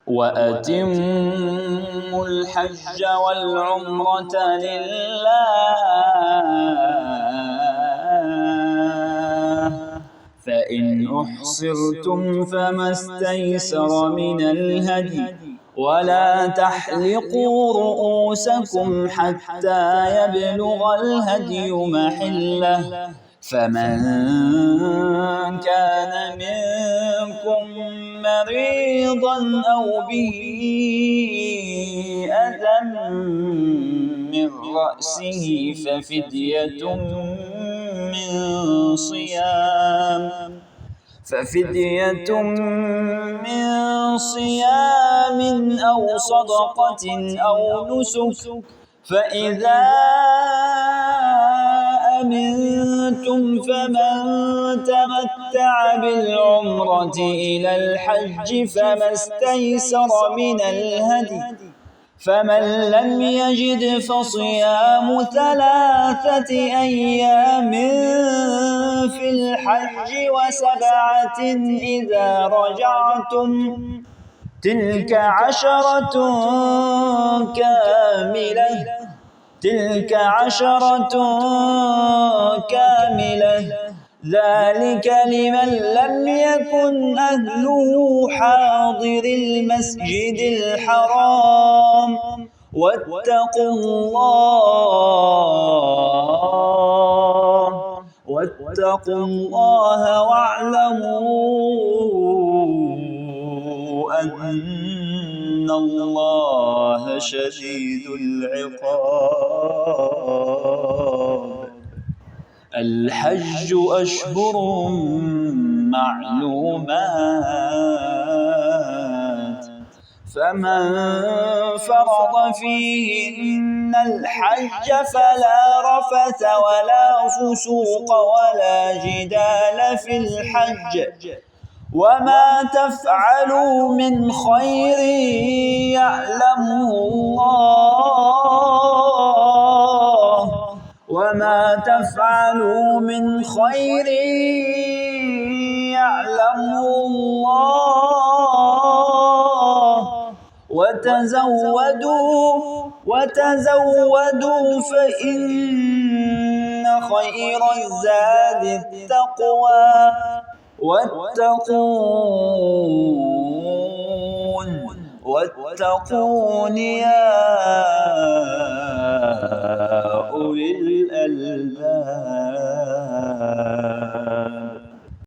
وأتموا الحج والعمرة لله فإن أحصرتم فما استيسر من الهدي ولا تحلقوا رؤوسكم حتى يبلغ الهدي محله فمن كان منكم مريضا أو به أذى من رأسه ففدية من صيام أو صدقة أو نسك فإذا أمنتم فمن تمتع بالعمرة إلى الحج فما استيسر من الهدي فمن لم يجد فصيام 3 أيام في الحج و7 إذا رجعتم تلك 10 كاملة ذلك لمن لم يكن أهله حاضر المسجد الحرام واتقوا الله واعلموا أن الله شديد العقاب. الحج أشهر معلومات فمن فرض فيهن الحج فلا رفث ولا فسوق ولا جدال في الحج وما تفعلوا من خير يعلمه الله وتزودوا فإن خير الزاد التقوى واتقون يا أولي الألباب.